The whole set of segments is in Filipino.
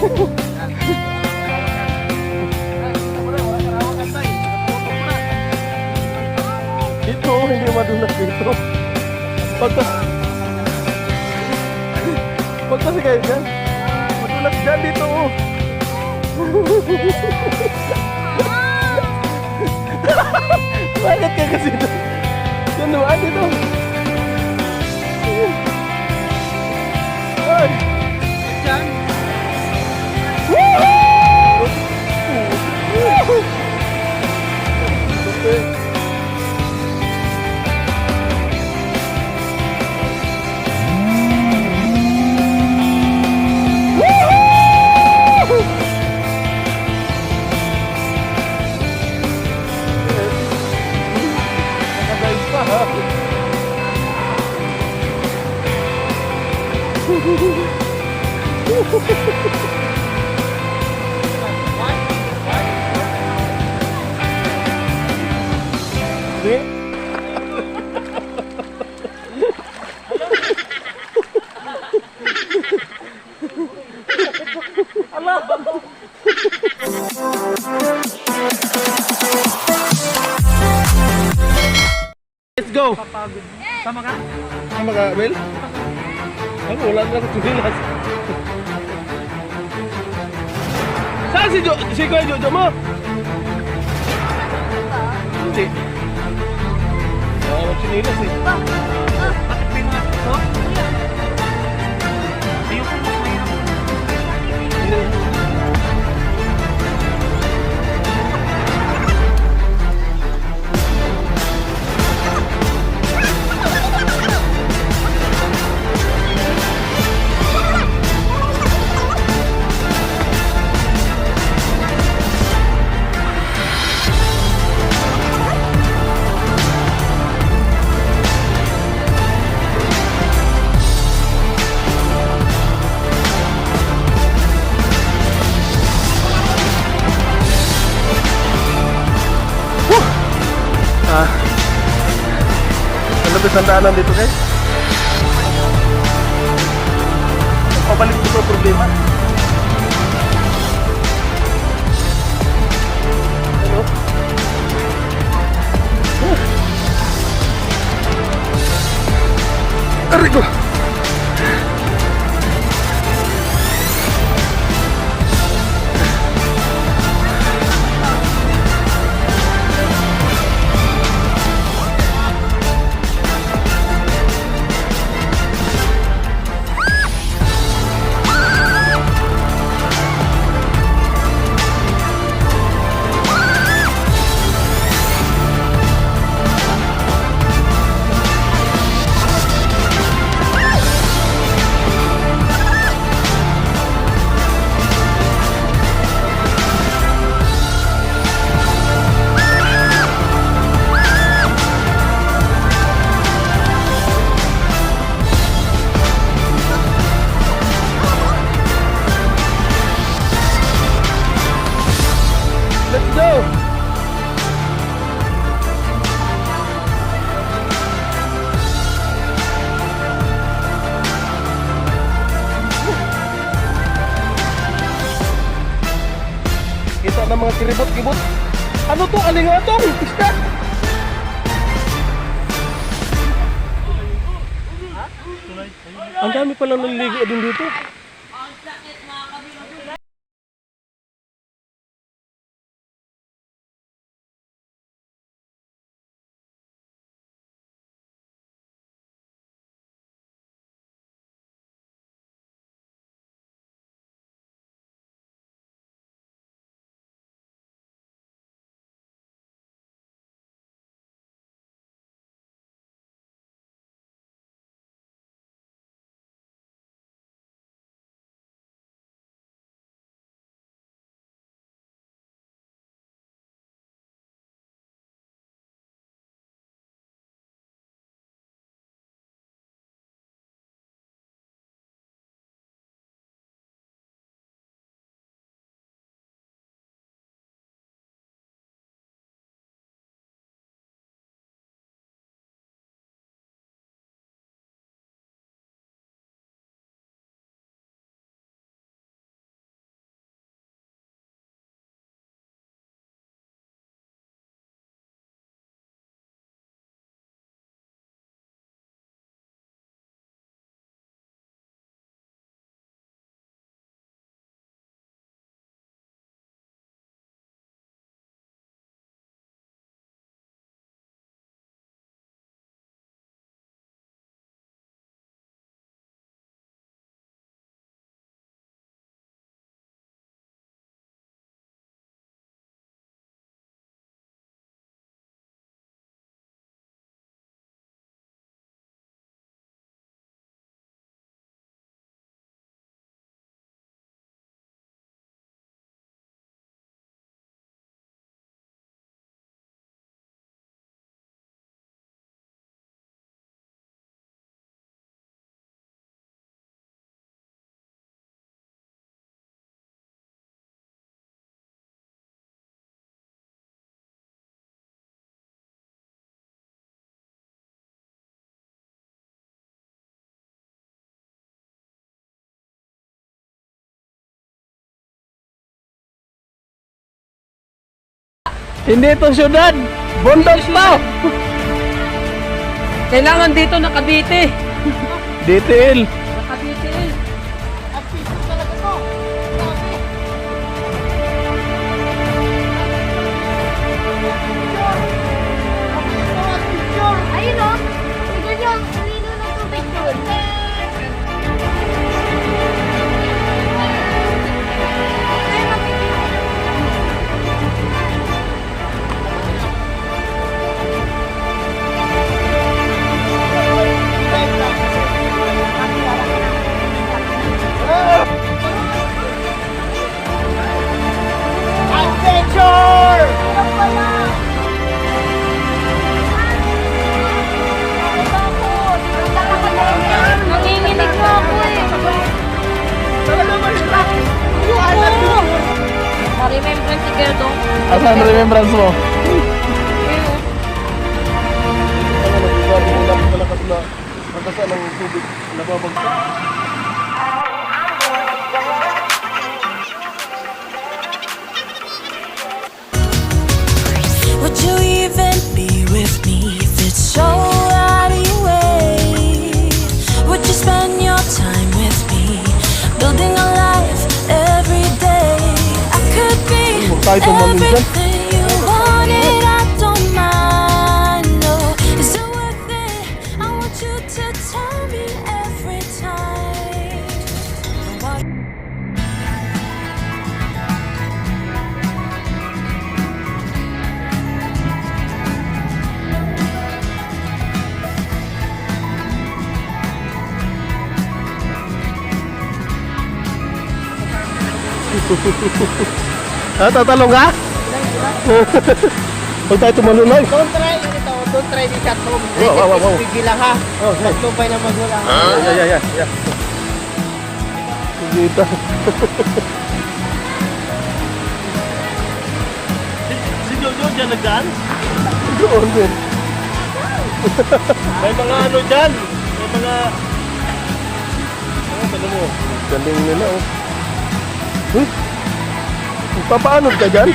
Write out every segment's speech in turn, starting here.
Dito, hindi madulas dito. Pagka kasi kayo dyan, madulas dyan dito. Bakit ka kasi dito? Ganuan dito. Ay! Dyan! Woohoo! Okay. Let's go! Sama ka? Sama ka, Will? Ano, wala na ako tumilas. Saan si Kuya Jojo mo? Hindi. Magsinilas eh. Bakit may mga ito? Ayoko mo mahirap. Malapit ang daanan dito guys. Pabalik dito problema. Ano? Aray ko! Let's go! Kita ng mga kiribot-kibot. Ano to? Alingatong! Isda! Ang dami palang naliligo din dito. Hindi ito syudad. Bundok to. Kailangan dito nakadite. DTL. Nakadite. Ayun o. Tignan nyo ang lino ng tubig doon. Ay, makikita. Adventure! Hirap pala. Takot. Nanginginig na ako eh. Ayoko. Ma-remembrance si Gerdo. Asan remembrance mo? Malakas na pagkasaan ng tubig nababagsak. Would you even be with me if it's so out of your way? Would you spend your time with me, building a life every day? I could be Kahit tumalun dyan. everything you wanted, I don't mind. No, is it worth it? I want you to tell me every time. What Tatalong ka? Huwag tayo tumalun lang. Don't try ito. Don't try this at home. Wow. Bigil lang ha. Magtupay na magulang. Yeah. Dito. Si Jojo dyan nagdaan? Doon din. May mga ano dyan? May mga... Ano mo? Galing nila oh. Magpapaanod ka dyan?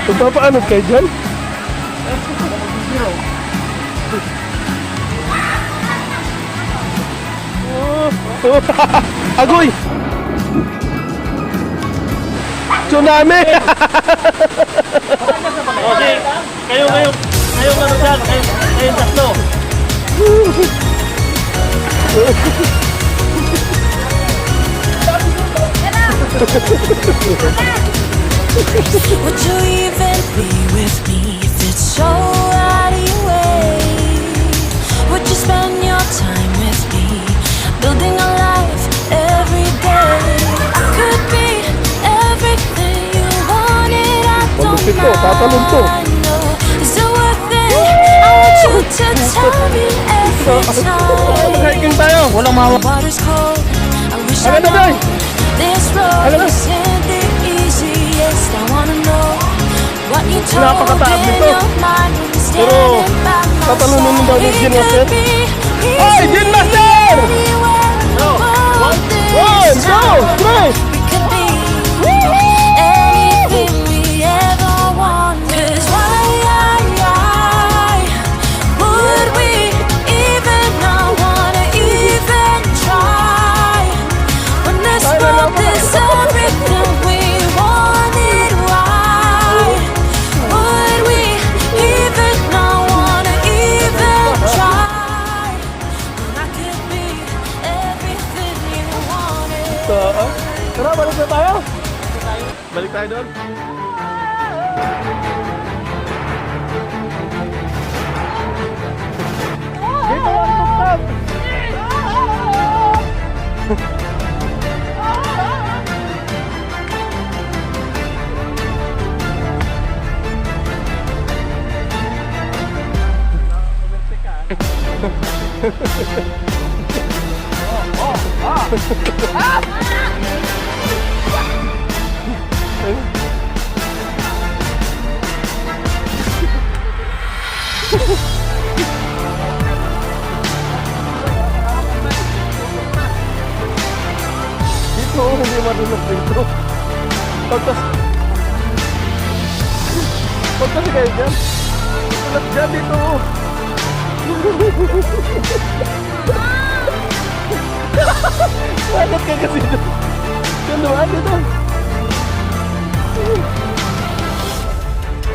Magpapaanod kayo dyan? Agoy! Tsunami! Okay, kayo ano dyan? Kayo tatlo. would you even be with me if it's so out of your way? Would you spend your time with me, building a life every day? I could be everything you wanted, I don't Pagupit to, tatalon to. mind. No, is it worth it? I want you to tell me every time. Mag-hiking tayo! Walang mawak. Water's cold. I wish I Agad na, Day! know this road Agad na. isn't the easiest. I wanna know what you told Napakataas in nito. your mind when you're Pero, standing by my tatalunin mo side. daw ni We Gin could Master. be Ay, Gin Master! anywhere in the world this 1, 2, time. 3! We could be anything we ever want. 'Cause why would we even not wanna even try? When this world is everything we wanted, why would we even not wanna even try? When I could be everything you wanted. Tara, balik na tayo! Balik tayo doon. Dito lang, stop! Dito, hindi marunong dito. Pagkas... Huwag kasi kayo dyan. Ulat dyan dito. Bakit ka kasi dito? Diyan naman dito.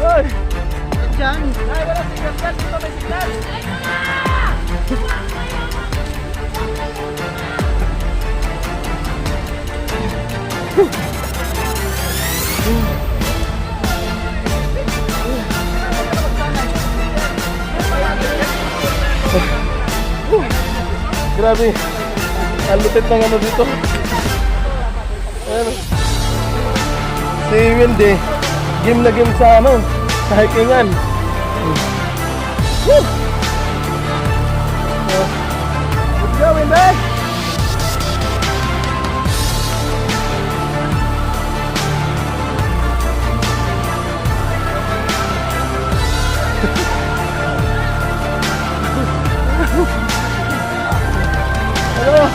Ay! Diyan. Ay, wala signal dyan. Dito may signal. Grabe. Ang lupit ng ano dito. Ayan. Si Wendy, game na game sa ano, sa hikingan. Woo! Let's go, Wendy! Hello!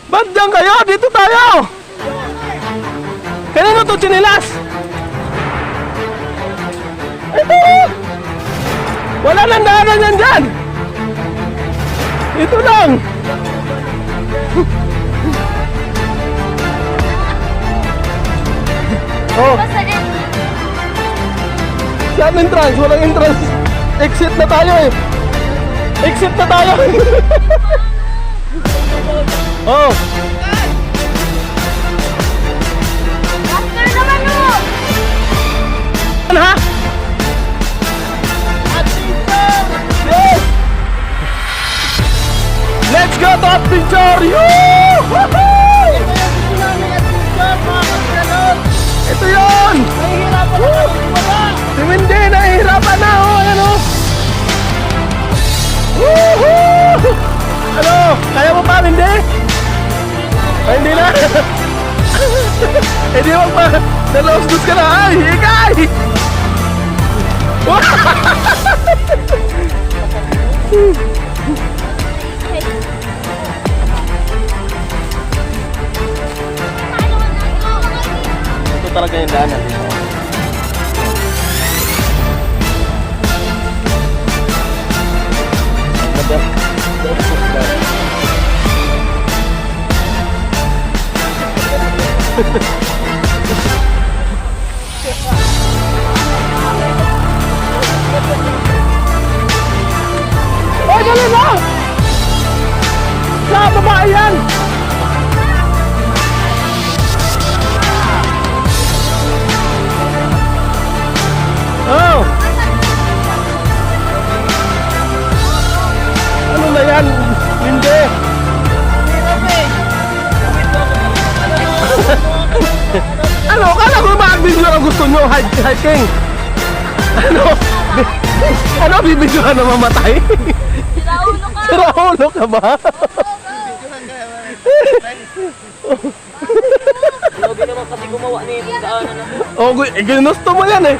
Ba't dyan kayo? Dito tayo! Kanino to chinilas? Ito! Wala nang daanan yan dyan! Ito lang! Oh, Basta eh. saan entrance? Walang entrance. Exit na tayo eh. Exit na tayo. Oh. After naman mo! Ano ha? Yes! Let's go to adventure! Yoo-hoo! Ito yun! Nahihirapan ako bumaba. Si Wendy, nahihirapan na oh! Ayan oh! Woohoo! Ano? Kaya mo pa, Wendy? Ay, hindi na! Hindi mo pa! Nalaos-dos ka na! Ay, higay! Ito talaga yung daanan dito. Ay, dali na! Sa babae yan! Oh! Ano na yan? Hindi! Ano? Kala ko mag-video ang gusto nyo? Hiking? Ano? Ano? Bibidyohan na mamatay? Sira ulo ka ba? Grabe naman kasi gumawa ni itong daanan na to. Oh, ginusto mo yan eh.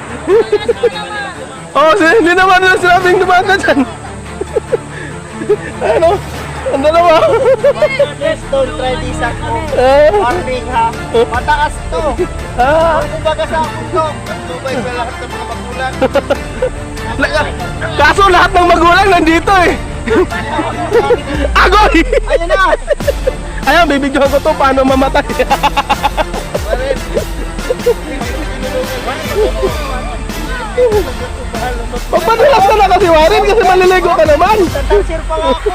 Oh, hindi naman nila sinabing dumaan ka dyan. Ano? Ang dalawa. Let's don't try this ako. Ah, Warning ha. Mataas to. ah. Kumbaga sa akong to. Tubay pa lahat ng mga magulang. Kaso lahat ng magulang nandito eh. Agoy! Ayun na. Ayan, bibigyan ko to paano mamatay. Pagpadulas ka na kasi Warren kasi maliligo ka naman. Tansir pa nga ako.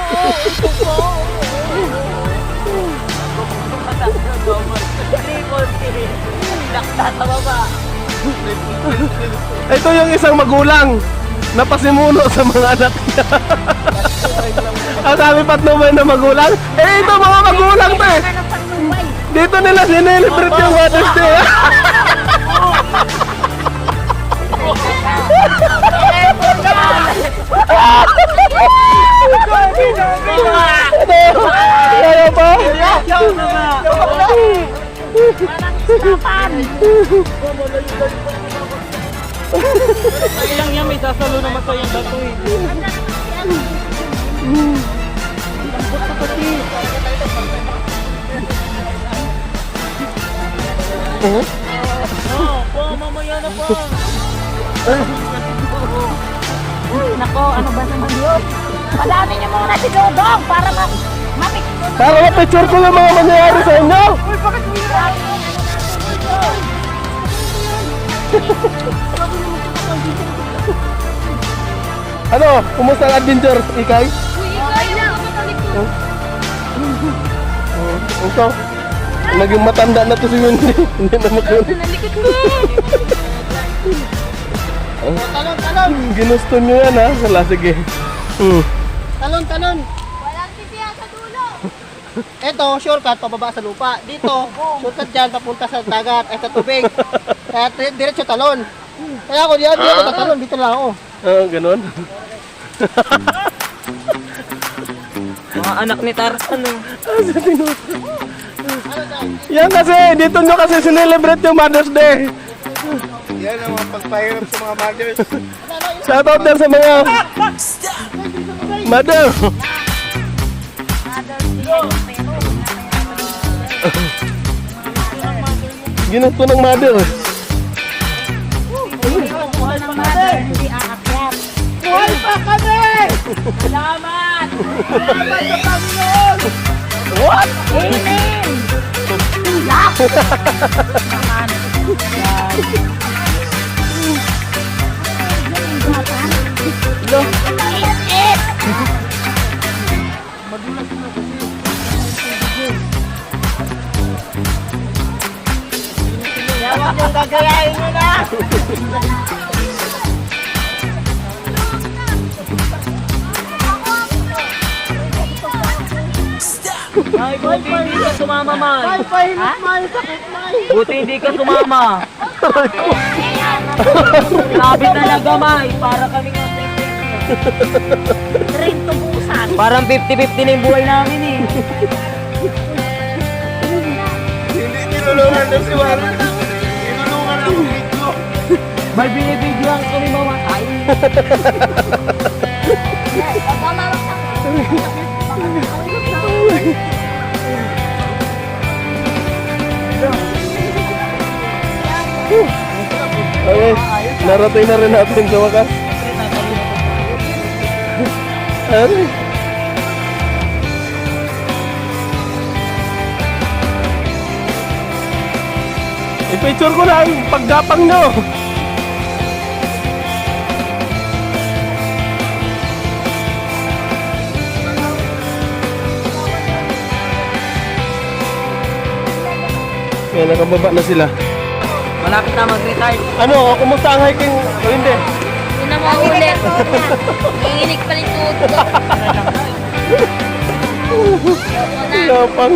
Ito yung isang magulang na pasimuno sa mga anak niya. Ang sabi patnubay na magulang. Eh ito mga magulang to eh. Dito nila sinelebrate yung Mother's Day. Ano? Kaya pa? Ilang yan, may Nagsasalo naman sa yung dato eh. Oo, po, mamaya na po. Nako, ano ba naman yun? Padami niyo muna si Dodong para mapicture. Para ma-picture ko yung mga mangyayari sa inyo. Uy, bakit hirap? Ano? Kumusta ang adventure, Ikay? Okay lang. Ito. Naging matanda na to si Wendy. Hindi na makon. Nalikot mo. Talon. Ginusto nyo yan ha. Wala, sige. Talon. Walang sisiya sa dulo. Ito, shortcut, pababa sa lupa. Dito, shortcut dyan, papunta sa dagat, ay sa tubig. Kaya diretso talon. Kaya ako diyan, dito ako tatalon, dito lang ako. Ganon. Mga anak ni Tarzan eh. Yan kasi, dito nyo kasi sinelebrate yung Mother's Day. Yan ang mga pagpahirap sa mga mothers. Shoutout din sa mga mother. Ginusto ng mother. Hindi aakyat. Buhay pa kami! Salamat! Salamat sa Panginoon! What? Amen! Lap! Naman. It! Yawan yung gagayahin mo na! Ay, buti hindi ka sumama, May. Ay, pahilip May, sakit May! Buti hindi ka sumama. Grabe talaga, May. Para kami nga Rin tubusan. parang 50-50 na yung buhay namin eh. Hindi tinulungan na si Warren. Tinulungan ang video. May binibidyoan kami mamatay. Okay, narating na rin natin sa wakas. Ano? I-picture ko na ang paggapang nyo. Yan, nakababa na sila. Malapit na mag-retire. Ano, kumusta ang hiking? O hindi? Yun na mga ulit. Nanginginig pa rin tuod ko. Lapang.